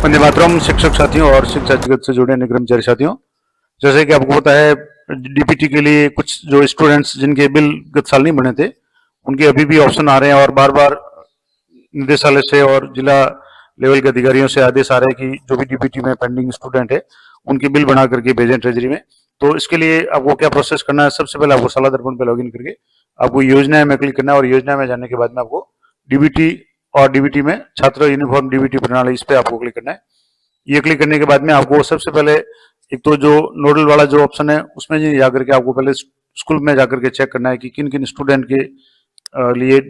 वंदे मातरम। शिक्षक साथियों और शिक्षा जगत से जुड़े अन्य कर्मचारी साथियों, जैसे कि आपको पता है डीपीटी के लिए कुछ जो स्टूडेंट्स जिनके बिल गत साल नहीं बने थे, उनके अभी भी ऑप्शन आ रहे हैं और बार बार निदेशालय से और जिला लेवल के अधिकारियों से आदेश आ रहे हैं कि जो भी डीपीटी में पेंडिंग स्टूडेंट है उनके बिल बना करके भेजें ट्रेजरी में। तो इसके लिए आपको क्या प्रोसेस करना है, सबसे पहले आपको साला दर्पण पे लॉगिन करके आपको योजना में क्लिक करना है और योजना में जाने के बाद में आपको डीबीटी और डीबीटी में छात्र यूनिफॉर्म डीबीटी प्रणाली, इस पे आपको क्लिक करना है। ये क्लिक करने के बाद में आपको सबसे पहले एक तो जो नोडल वाला जो ऑप्शन है उसमें जाकर के आपको पहले स्कूल में जाकर के चेक करना है कि किन किन स्टूडेंट के लिए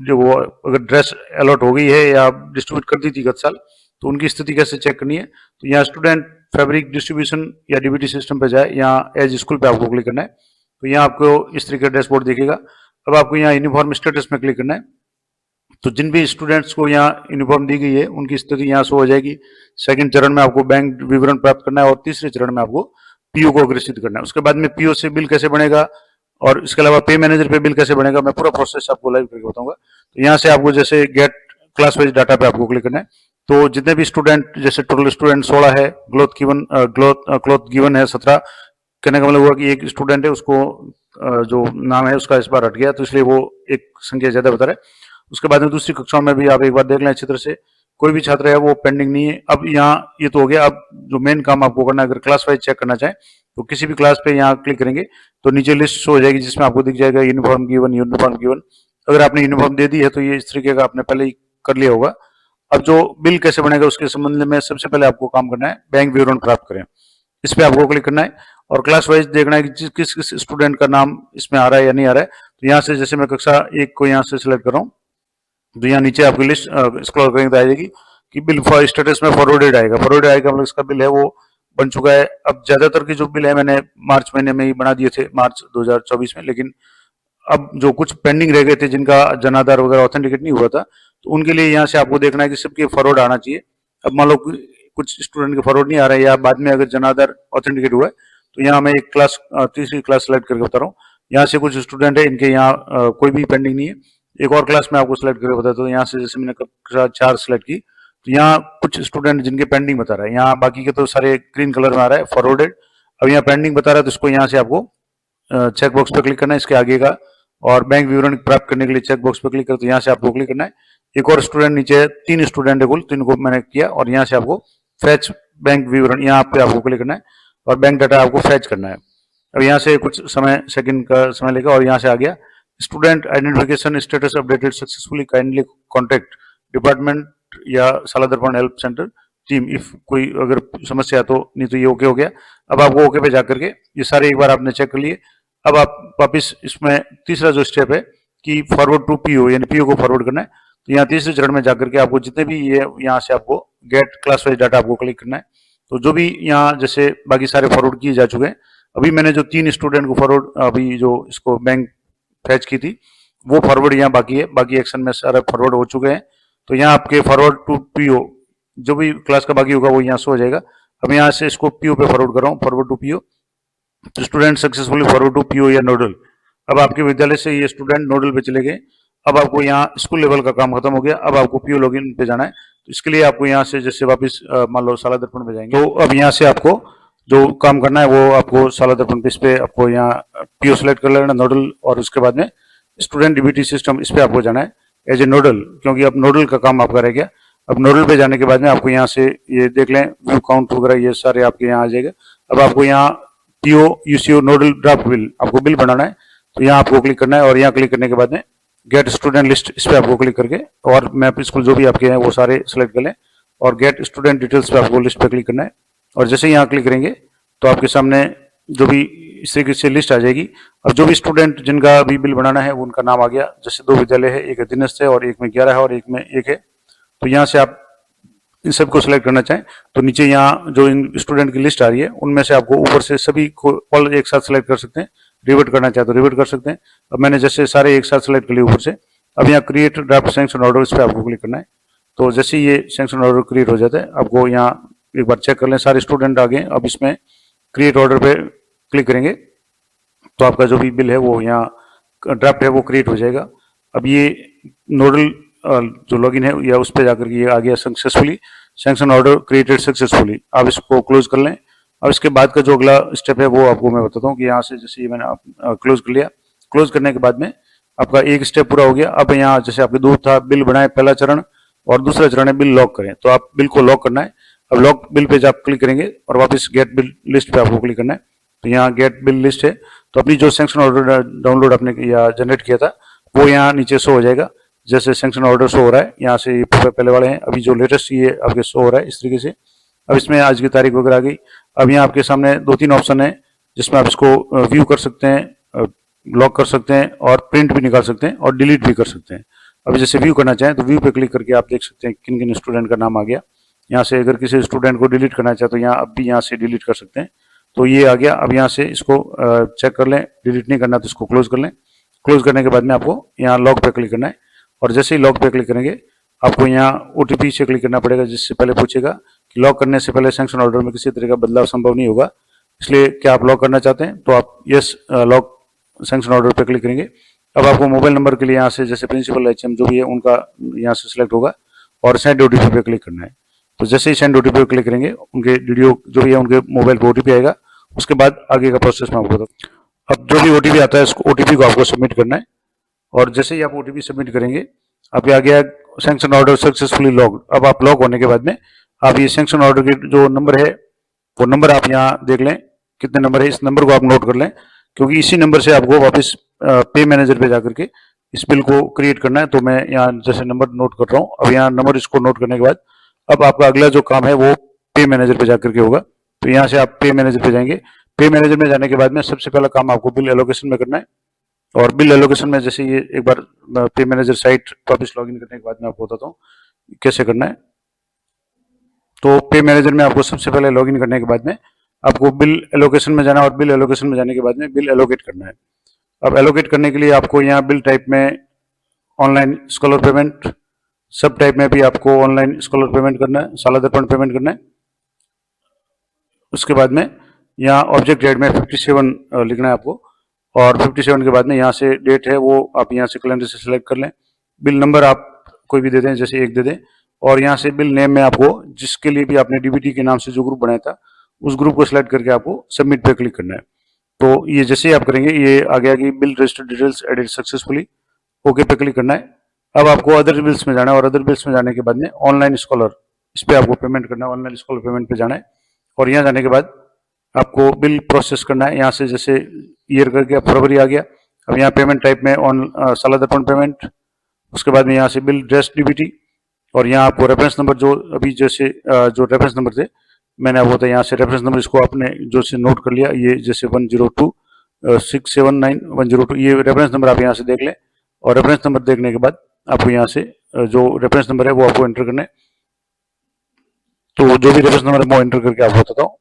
जो वो अगर ड्रेस अलॉट हो गई है या डिस्ट्रीब्यूट कर दी थी गत साल, तो उनकी स्थिति कैसे चेक करनी है। तो यहाँ स्टूडेंट फैब्रिक डिस्ट्रीब्यूशन या डीबीटी सिस्टम पे जाए, यहाँ एज स्कूल पे आपको क्लिक करना है। तो यहाँ आपको इस तरीके का डैशबोर्ड दिखेगा। अब आपको यहाँ यूनिफॉर्म स्टेटस में क्लिक करना है। तो जिन भी स्टूडेंट्स को यहाँ यूनिफॉर्म दी गई है उनकी स्थिति यहाँ शो हो जाएगी। सेकंड चरण में आपको बैंक विवरण प्राप्त करना है और तीसरे चरण में आपको पीओ को अग्रेसित करना है। उसके बाद में पीओ से बिल कैसे बनेगा और इसके अलावा पे मैनेजर पे बिल कैसे बनेगा, मैं पूरा प्रोसेस आपको लाइव करके बताऊंगा। तो यहाँ से आपको जैसे गेट क्लास वाइज डाटा पे आपको क्लिक करना है। तो जितने भी स्टूडेंट, जैसे टोटल स्टूडेंट 16 है, क्लॉथ गिवन है 17, कहने का मतलब हुआ कि एक स्टूडेंट है उसको जो नाम है उसका इस बार हट गया, तो इसलिए वो एक संख्या ज्यादा बता रहा है। उसके बाद में दूसरी कक्षाओं में भी आप एक बार देख लें अच्छी तरह से, कोई भी छात्र है वो पेंडिंग नहीं है। अब यहाँ ये तो हो गया। अब जो मेन काम आपको करना है, अगर क्लास वाइज चेक करना चाहें तो किसी भी क्लास पे यहाँ क्लिक करेंगे तो नीचे लिस्ट शो हो जाएगी जिसमें आपको दिख जाएगा यूनिफॉर्म गिवन, यूनिफॉर्म गिवन। अगर आपने यूनिफॉर्म दे दी है तो ये इस तरीके का आपने पहले ही कर लिया होगा। अब जो बिल कैसे बनेगा उसके संबंध में सबसे पहले आपको काम करना है बैंक विवरण प्राप्त करें, इस पे आपको क्लिक करना है और क्लास वाइज देखना है कि किस किस स्टूडेंट का नाम इसमें आ रहा है या नहीं आ रहा है। तो यहाँ से जैसे मैं कक्षा 1 को यहाँ से सिलेक्ट कर रहा हूँ, तो यहाँ नीचे आपकी लिस्ट स्क्रॉल करेंगे तो आ जाएगी कि बिल फॉर स्टेटस में फॉरवर्डेड आएगा। फॉरवर्डेड आएगा मतलब इसका बिल है वो बन चुका है। अब ज्यादातर की जो बिल है मैंने मार्च महीने में ही बना दिए थे, मार्च 2024 में, लेकिन अब जो कुछ पेंडिंग रह गए थे जिनका जनाधार वगैरह ऑथेंटिकेट नहीं हुआ था, तो उनके लिए यहाँ से आपको देखना है कि सबके फॉरवर्ड आना चाहिए। अब मान लो कुछ स्टूडेंट के फॉरवर्ड नहीं आ रहा है या बाद में अगर जनाधार ऑथेंटिकेट हुआ है, तो यहाँ मैं एक क्लास तीसरी क्लास सेलेक्ट करके बता रहा हूँ। यहाँ से कुछ स्टूडेंट है इनके यहाँ कोई भी पेंडिंग नहीं है। एक और क्लास में आपको सिलेक्ट करके बताता हूँ। यहाँ से जैसे मैंने कक्षा 4 सिलेक्ट की, तो यहाँ कुछ स्टूडेंट जिनके पेंडिंग बता रहा है, यहाँ बाकी के तो सारे ग्रीन कलर में आ रहा है फॉरवर्डेड। अब यहाँ पेंडिंग बता रहा है तो इसको यहाँ से आपको चेक बॉक्स पे क्लिक करना है इसके आगे का, और बैंक विवरण प्राप्त करने के लिए चेक बॉक्स पे क्लिक कर, तो यहाँ से आपको क्लिक करना है। एक और स्टूडेंट नीचे, 3 स्टूडेंट है कुल, 3 को मैंने किया और यहाँ से आपको फैच बैंक विवरण, यहाँ पे आपको क्लिक करना है और बैंक डाटा आपको फैच करना है। अब यहाँ से कुछ समय, सेकंड का समय लेगा और यहाँ से आ गया student identification status updated successfully, kindly contact department या साला दर्पण हेल्प सेंटर टीम इफ कोई अगर समस्या तो, नहीं तो ये ओके हो गया। अब आपको ओके पे जाकर के ये सारे एक बार आपने चेक कर लिए। अब आप वापिस इसमें तीसरा जो स्टेप है कि फॉरवर्ड टू पीओ, यानी पीओ को फॉरवर्ड करना है। तो यहाँ तीसरे चरण में जाकर के आपको जितने भी ये यहाँ से आपको गेट क्लास वाइज डाटा आपको क्लिक करना है। तो जो भी यहाँ जैसे बाकी सारे फॉरवर्ड किए जा चुके हैं, अभी मैंने जो 3 स्टूडेंट को फॉरवर्ड, अभी जो इसको बैंक फैच की थी वो फॉरवर्ड यहाँ बाकी है, बाकी एक्शन में सारे फॉरवर्ड हो चुके हैं। तो यहाँ आपके फॉरवर्ड टू पीओ जो भी क्लास का बाकी होगा वो यहाँ से हो जाएगा। अब यहाँ से इसको पीओ पे फॉरवर्ड कर रहा हूँ, फॉरवर्ड टू पीओ। तो student successfully forward to PO या नोडल। अब आपके विद्यालय से ये स्टूडेंट नोडल पे चले गए। अब आपको यहाँ स्कूल लेवल का काम खत्म हो गया, अब आपको पीओ लॉगिन पे जाना है। तो इसके लिए आपको यहाँ से जैसे वापस मान लो साला दर्पण पे जाएंगे, तो अब यहाँ से आपको जो काम करना है वो आपको साला दर्पण पे, इस पे आपको यहाँ पीओ सेलेक्ट कर लेना, नोडल, और उसके बाद में स्टूडेंट डीबीटी सिस्टम, इस पे आपको जाना है एज ए नोडल, क्योंकि अब नोडल का काम आपका रह गया। अब नोडल पे जाने के बाद में आपको यहाँ से ये देख लें व्यू काउंट वगैरह ये सारे आपके यहाँ आ जाएगा। अब आपको यहाँ PO UCO nodal draft bill, आपको बिल बनाना है। तो यहाँ आपको क्लिक करना है और यहाँ क्लिक करने के बाद में गेट स्टूडेंट लिस्ट, इस पे आपको क्लिक करके और मैप स्कूल जो भी आपके हैं वो सारे सेलेक्ट कर लें और गेट स्टूडेंट डिटेल्स पे आपको लिस्ट पे क्लिक करना है। और जैसे यहाँ क्लिक करेंगे तो आपके सामने जो भी इस तरीके से लिस्ट आ जाएगी। अब जो भी स्टूडेंट जिनका अभी बिल बनाना है वो उनका नाम आ गया। जैसे 2 विद्यालय है, एक दिनस्थ है और एक में 11 है और एक में 1 है। तो यहाँ से आप इन सबको सिलेक्ट करना चाहें तो नीचे यहाँ जो इन स्टूडेंट की लिस्ट आ रही है उनमें से आपको ऊपर से सभी को ऑल एक साथ सिलेक्ट कर सकते हैं। रिवर्ट करना चाहे तो रिवर्ट कर सकते हैं। अब मैंने जैसे सारे एक साथ सिलेक्ट कर लिए ऊपर से। अब यहाँ क्रिएट ड्राफ्ट सैंक्शन ऑर्डर, इस पर आपको क्लिक करना है। तो जैसे ये सैंक्शन ऑर्डर क्रिएट हो जाता है, आपको यहाँ एक बार चेक कर लें सारे स्टूडेंट आ गए। अब इसमें क्रिएट ऑर्डर पे क्लिक करेंगे तो आपका जो भी बिल है वो यहाँ ड्राफ्ट है वो क्रिएट हो जाएगा। अब ये नोडल जो लॉगिन है या उस पर जाकर के ये आ गया successfully sanction order created successfully, आप इसको क्लोज कर लें। अब इसके बाद का जो अगला स्टेप है वो आपको मैं बताता हूँ कि यहाँ से जैसे ये मैंने क्लोज कर लिया। क्लोज करने के बाद में आपका एक स्टेप पूरा हो गया। अब यहाँ जैसे आपके दो था, बिल बनाए पहला चरण, और दूसरा चरण है बिल लॉक करें। तो आप बिल को लॉक करना है। अब लॉक बिल पे आप क्लिक करेंगे और वापस गेट बिल लिस्ट पे आपको क्लिक करना है। तो यहाँ गेट बिल लिस्ट है, तो अपनी जो सैंक्शन ऑर्डर डाउनलोड आपने या जनरेट किया था वो यहाँ नीचे शो हो जाएगा। जैसे सैंक्शन ऑर्डर शो हो रहा है यहाँ से, पहले वाले हैं, अभी जो लेटेस्ट ये आपके शो हो रहा है इस तरीके से। अब इसमें आज की तारीख वगैरह आ गई। अब यहाँ आपके सामने 2-3 ऑप्शन है जिसमें आप इसको व्यू कर सकते हैं, लॉक कर सकते हैं, और प्रिंट भी निकाल सकते हैं, और डिलीट भी कर सकते हैं। अब जैसे व्यू करना चाहें तो व्यू पे क्लिक करके आप देख सकते हैं किन किन स्टूडेंट का नाम आ गया। यहाँ से अगर किसी स्टूडेंट को डिलीट करना चाहे तो यहाँ अब भी यहाँ से डिलीट कर सकते हैं। तो ये आ गया। अब यहाँ से इसको चेक कर लें, डिलीट नहीं करना तो इसको क्लोज कर लें। क्लोज करने के बाद में आपको यहाँ लॉक पे क्लिक करना है, और जैसे ही लॉक पे क्लिक करेंगे आपको यहाँ OTP से क्लिक करना पड़ेगा, जिससे पहले पूछेगा कि लॉक करने से पहले सैंक्शन ऑर्डर में किसी तरह का बदलाव संभव नहीं होगा, इसलिए क्या आप लॉक करना चाहते हैं, तो आप यस लॉक सैंक्शन ऑर्डर पे क्लिक करेंगे। अब आपको मोबाइल नंबर के लिए यहाँ से जैसे प्रिंसिपल HM जो भी है उनका यहाँ से सिलेक्ट होगा, और सेंड OTP पे क्लिक करना है। तो जैसे ही सेंड OTP पे क्लिक करेंगे उनके वीडियो जो भी है उनके मोबाइल पे OTP आएगा। उसके बाद आगे का प्रोसेस मैं आपको बताऊँ। अब जो भी OTP आता है उस OTP को आपको सबमिट करना है, और जैसे ही आप OTP सबमिट करेंगे आपके आ गया सैंक्शन ऑर्डर सक्सेसफुली लॉक्ड। अब आप लॉक होने के बाद में आप ये सैंक्शन ऑर्डर के जो नंबर है वो नंबर आप यहाँ देख लें कितने नंबर है, इस नंबर को आप नोट कर लें, क्योंकि इसी नंबर से आपको वापस पे मैनेजर पे जाकर के इस बिल को क्रिएट करना है। तो मैं यहाँ जैसे नंबर नोट कर रहा हूँ। अब यहाँ नंबर इसको नोट करने के बाद अब आपका अगला जो काम है वो पे मैनेजर पे जाकर के होगा। तो यहाँ से आप पे मैनेजर पे जाएंगे। पे मैनेजर में जाने के बाद में सबसे पहला काम आपको बिल एलोकेशन में करना है, और बिल एलोकेशन में जैसे ये एक बार पे मैनेजर साइट वापस लॉगिन करने के बाद मैं आपको बताता हूँ कैसे करना है। तो पे मैनेजर में आपको सबसे पहले लॉगिन करने के बाद में आपको बिल एलोकेशन में जाना है, और बिल एलोकेशन में जाने के बाद में बिल एलोकेट करना है। अब एलोकेट करने के लिए आपको यहाँ बिल टाइप में ऑनलाइन स्कॉलर पेमेंट, सब टाइप में भी आपको ऑनलाइन स्कॉलर पेमेंट करना है, साला दर्पण पेमेंट करना है। उसके बाद में यहाँ ऑब्जेक्ट हेड में 57 लिखना है आपको, और 57 के बाद में यहाँ से डेट है वो आप यहाँ से कैलेंडर से सिलेक्ट कर लें। बिल नंबर आप कोई भी दे दें, जैसे 1 दे दें, और यहाँ से बिल नेम में आपको जिसके लिए भी आपने DBT के नाम से जो ग्रुप बनाया था उस ग्रुप को सिलेक्ट करके आपको सबमिट पे क्लिक करना है। तो ये जैसे ही आप करेंगे ये आ गया कि bill register details edit successfully, okay पे क्लिक करना है। अब आपको अदर बिल्स में जाना है, और अदर बिल्स में जाने के बाद में ऑनलाइन स्कॉलर इस पर आपको पेमेंट करना है, ऑनलाइन स्कॉलर पेमेंट पे जाना है, और यहाँ जाने के बाद आपको बिल प्रोसेस करना है। यहाँ से जैसे ईयर करके फरवरी आ गया। अब यहाँ पेमेंट टाइप में ऑन साला दर्पण पेमेंट, उसके बाद में यहाँ से बिल ड्रेस DBT, और यहाँ आपको रेफरेंस नंबर जो अभी जैसे जो रेफरेंस नंबर थे मैंने आपको बताया, यहाँ से रेफरेंस नंबर इसको आपने जो से नोट कर लिया, ये जैसे 102679102 ये रेफरेंस नंबर आप यहाँ से देख लें, और रेफरेंस नंबर देखने के बाद आपको यहाँ से जो रेफरेंस नंबर है वो आपको एंटर करना है। तो जो भी रेफरेंस नंबर है वो एंटर करके आपको बताता हूँ।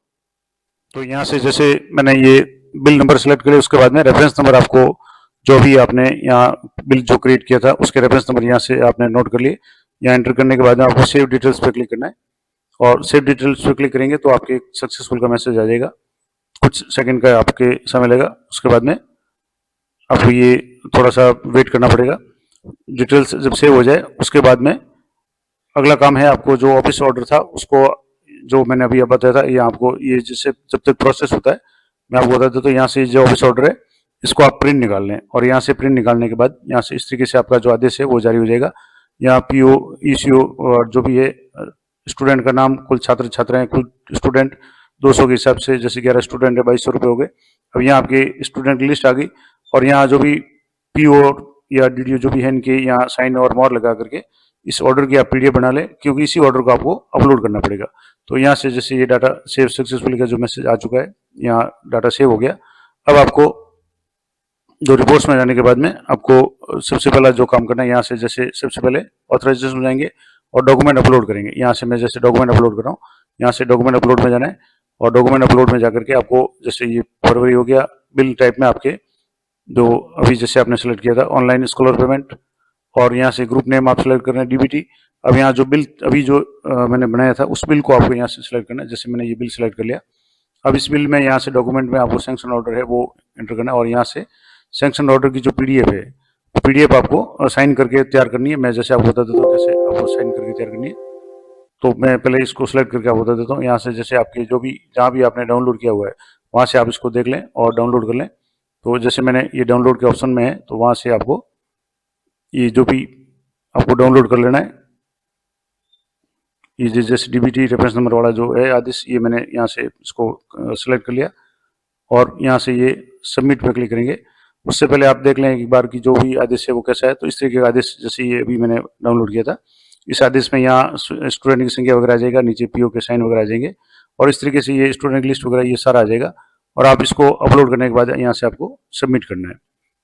तो यहाँ से जैसे मैंने ये बिल नंबर सेलेक्ट कर लिया, उसके बाद में रेफरेंस नंबर आपको जो भी आपने यहाँ बिल जो क्रिएट किया था उसके रेफरेंस नंबर यहाँ से आपने नोट कर लिए। यहाँ एंटर करने के बाद में आपको सेव डिटेल्स पे क्लिक करना है, और सेव डिटेल्स पे क्लिक करेंगे तो आपके सक्सेसफुल का मैसेज आ जाएगा। कुछ सेकंड का आपके समय लगेगा। उसके बाद में आपको ये थोड़ा सा वेट करना पड़ेगा। डिटेल्स जब सेव हो जाए उसके बाद में अगला काम है आपको जो ऑफिस ऑर्डर था उसको, जो मैंने अभी बताया था, ये आपको ये जिससे जब तक प्रोसेस होता है मैं आपको बता देता हूँ। तो यहाँ से जो ऑफिस ऑर्डर है इसको आप प्रिंट निकाल लें, और यहाँ से प्रिंट निकालने के बाद यहाँ से इस तरीके से आपका जो आदेश है वो जारी हो जाएगा। यहाँ PO ECO और जो भी है स्टूडेंट का नाम, कुल छात्र छात्राएं, कुल स्टूडेंट 200 के हिसाब से, जैसे 11 स्टूडेंट है 2200 रुपये हो गए। अब यहाँ आपके स्टूडेंट की लिस्ट आ गई, और यहाँ जो भी PO या DDO जो भी है इनके यहाँ साइन और मोहर लगा करके इस ऑर्डर की आप PDF बना लें, क्योंकि इसी ऑर्डर को आपको अपलोड करना पड़ेगा। तो यहाँ से जैसे ये डाटा सेव सक्सेसफुली का जो मैसेज आ चुका है, यहाँ डाटा सेव हो गया। अब आपको जो रिपोर्ट्स में जाने के बाद में आपको सबसे पहला जो काम करना है, यहाँ से जैसे सबसे पहले ऑथराइजेशन में जाएंगे और डॉक्यूमेंट अपलोड करेंगे। यहाँ से मैं जैसे डॉक्यूमेंट अपलोड कर रहा हूँ, यहाँ से डॉक्यूमेंट अपलोड में जाना है, और डॉक्यूमेंट अपलोड में जाकर के आपको जैसे ये फरवरी हो गया, बिल टाइप में आपके जो अभी जैसे आपने सेलेक्ट किया था ऑनलाइन स्कॉलर पेमेंट, और यहाँ से ग्रुप नेम आप सेलेक्ट करना है DBT। अब यहाँ जो बिल अभी जो मैंने बनाया था उस बिल को आपको यहाँ से सिलेक्ट करना है। जैसे मैंने ये बिल सिलेक्ट कर लिया। अब इस बिल में यहाँ से डॉक्यूमेंट में आपको सैंक्शन ऑर्डर है वो एंटर करना है, और यहाँ से सैंक्शन ऑर्डर की जो PDF है PDF आपको साइन करके तैयार करनी है। मैं जैसे आपको बता देता हूँ कैसे आपको साइन करके तैयार करनी है। तो मैं पहले इसको सेलेक्ट करके आपको बता देता हूँ। यहाँ से जैसे आपके जो भी जहाँ भी आपने डाउनलोड किया हुआ है वहाँ से आप इसको देख लें और डाउनलोड कर लें। तो जैसे मैंने ये डाउनलोड के ऑप्शन में है तो वहाँ से आपको ये जो भी आपको डाउनलोड कर लेना है। ये जैसे डीबीटी रेफरेंस नंबर वाला जो है आदेश, ये मैंने यहाँ से इसको सेलेक्ट कर लिया और यहाँ से ये सबमिट पे क्लिक करेंगे। उससे पहले आप देख लें एक बार की जो भी आदेश है वो कैसा है। तो इस तरीके का आदेश जैसे ये अभी मैंने डाउनलोड किया था, इस आदेश में यहाँ स्टूडेंट की संख्या वगैरह आ जाएगा, नीचे पीओ के साइन वगैरह आ जाएंगे और इस तरीके से ये स्टूडेंट की लिस्ट वगैरह ये सारा आ जाएगा। और आप इसको अपलोड करने के बाद यहाँ से आपको सबमिट करना है।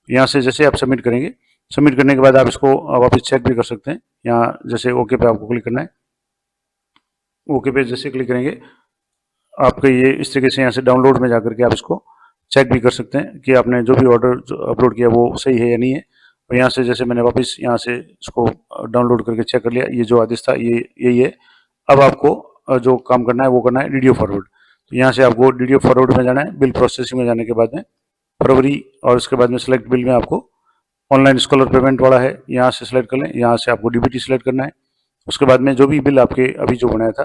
यहाँ से जैसे आप सबमिट करेंगे, सबमिट करने के बाद आप इसको वापस चेक भी कर सकते हैं। यहाँ जैसे ओके पे आपको क्लिक करना है। ओके पे जैसे क्लिक करेंगे आपके ये इस तरीके से यहाँ से डाउनलोड में जाकर के आप इसको चेक भी कर सकते हैं कि आपने जो भी ऑर्डर अपलोड किया वो सही है या नहीं है। और यहाँ से जैसे मैंने वापस यहाँ से इसको डाउनलोड करके चेक कर लिया, ये जो आदेश था ये यही है। अब आपको जो काम करना है वो करना है डीडीओ फॉरवर्ड। तो यहाँ से आपको डीडीओ फॉरवर्ड में जाना है। बिल प्रोसेसिंग में जाने के बाद में फरवरी और उसके बाद में सेलेक्ट बिल में आपको ऑनलाइन स्कॉलर पेमेंट वाला है, यहाँ से सिलेक्ट कर लें। यहाँ से आपको डीबीटी सिलेक्ट करना है। उसके बाद में जो भी बिल आपके अभी जो बनाया था,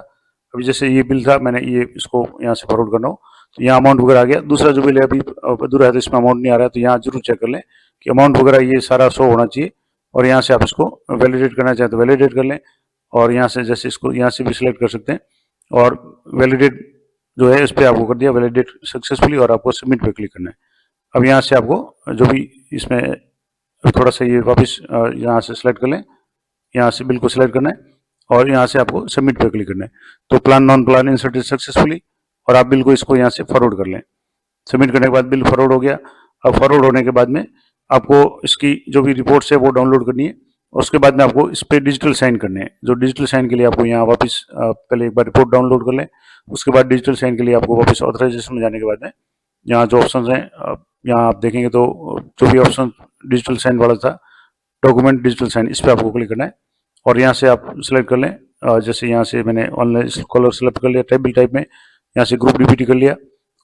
अभी जैसे ये बिल था मैंने ये इसको यहाँ से फॉरवर्ड करना हो तो यहाँ अमाउंट वगैरह आ गया। दूसरा जो बिल है अभी अधूरा है तो इसमें अमाउंट नहीं आ रहा है, तो यहाँ जरूर चेक कर लें कि अमाउंट वगैरह ये सारा शो होना चाहिए। और यहाँ से आप इसको वैलिडेट करना चाहें तो वैलिडेट कर लें और यहाँ से जैसे इसको यहाँ से भी सिलेक्ट कर सकते हैं और वैलिडेट जो है इस पर आपको कर दिया वैलिडेट सक्सेसफुली और आपको सबमिट पे क्लिक करना है। अब यहाँ से आपको जो भी इसमें थोड़ा सा ये वापस यहाँ से सिलेक्ट कर लें, यहाँ से बिल को सिलेक्ट करना है और यहाँ से आपको सबमिट पे क्लिक करना है। तो plan non plan inserted successfully और आप बिल को इसको यहाँ से फॉरवर्ड कर लें। सबमिट करने के बाद बिल फॉरवर्ड हो गया। अब फॉरवर्ड होने के बाद में आपको इसकी जो भी रिपोर्ट्स है वो डाउनलोड करनी है। उसके बाद में आपको इस पर डिजिटल साइन करने हैं। जो डिजिटल साइन के लिए आपको यहाँ वापस पहले एक बार रिपोर्ट डाउनलोड कर लें। उसके बाद डिजिटल साइन के लिए आपको वापस ऑथराइजेशन में जाने के बाद में यहाँ जो ऑप्शन हैं यहाँ आप देखेंगे तो जो भी ऑप्शन डिजिटल साइन वाला था डॉक्यूमेंट डिजिटल साइन, इस पर आपको क्लिक करना है और यहाँ से आप सिलेक्ट कर लें। जैसे यहाँ से मैंने ऑनलाइन स्कॉलर सेलेक्ट कर लिया, टाइप बिल टाइप में यहाँ से ग्रुप डीबीटी कर लिया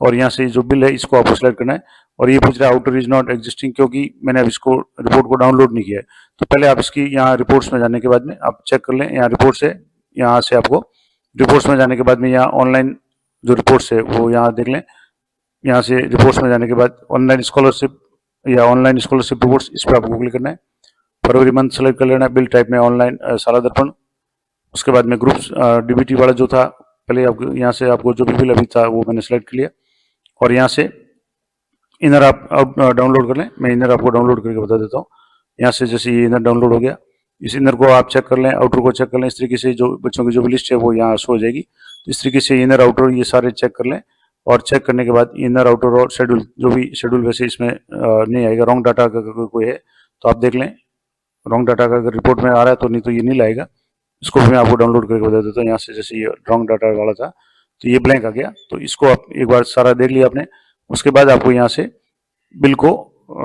और यहाँ से जो बिल है इसको आपको सिलेक्ट करना है। और ये पूछ रहा है आउटर इज नॉट एग्जिस्टिंग, क्योंकि मैंने अब इसको रिपोर्ट को डाउनलोड नहीं किया है। तो पहले आप इसकी यहाँ रिपोर्ट्स में जाने के बाद में आप चेक कर लें। यहाँ रिपोर्ट्स है, यहाँ से आपको रिपोर्ट्स में जाने के बाद में यहाँ ऑनलाइन जो रिपोर्ट्स है वो यहाँ देख लें। यहाँ से रिपोर्ट्स में जाने के बाद ऑनलाइन स्कॉलरशिप या ऑनलाइन स्कॉलरशिप रिपोर्ट्स, इस पर आपको क्लिक करना है। फरवरी मंथ सेलेक्ट कर लेना है। बिल टाइप में ऑनलाइन साला दर्पण। उसके बाद में ग्रुप्स डीबीटी वाला जो था पहले आपको यहाँ से आपको जो भी बिल अभी था वो मैंने सेलेक्ट कर लिया और यहाँ से इनर आप डाउनलोड कर लें। मैं इनर आपको डाउनलोड करके बता देता हूँ। यहाँ से जैसे ये इनर डाउनलोड हो गया, इस इनर को आप चेक कर लें, आउटर को चेक कर लें। इस तरीके से जो बच्चों की जो भी लिस्ट है वो यहाँ शो हो जाएगी। तो इस तरीके से इनर आउटर ये सारे चेक कर लें और चेक करने के बाद इनर आउटर और शेड्यूल जो भी शेड्यूल वैसे इसमें नहीं आएगा। रॉन्ग डाटा का कोई है तो आप देख लें, रॉन्ग डाटा का अगर रिपोर्ट में आ रहा है तो नहीं तो ये नहीं लाएगा। इसको भी मैं आपको डाउनलोड करके बता देता हूँ। यहाँ से जैसे ये रॉन्ग डाटा वाला था तो ये ब्लैंक आ गया, तो इसको आप एक बार सारा देख लिया आपने। उसके बाद आपको यहाँ से बिल को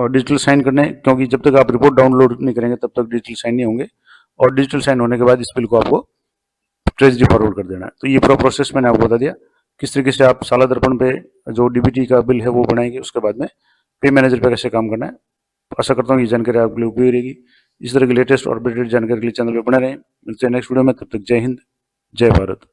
डिजिटल साइन करने हैं, क्योंकि जब तक आप रिपोर्ट डाउनलोड नहीं करेंगे तब तक डिजिटल साइन नहीं होंगे। और डिजिटल साइन होने के बाद इस बिल को आपको ट्रेजरी फॉरवर्ड कर देना है। तो ये पूरा प्रोसेस मैंने आपको बता दिया किस तरीके से आप साला दर्पण पे जो डीबीटी का बिल है वो बनाएंगे। उसके बाद में पे मैनेजर पे कैसे काम करना है। आशा करता हूँ ये जानकारी आपके लिए उपयोगी रहेगी। इस तरह की लेटेस्ट और अपडेटेड जानकारी के लिए चैनल पर बने रहें। मिलते हैं नेक्स्ट वीडियो में, तब तक जय हिंद, जय भारत।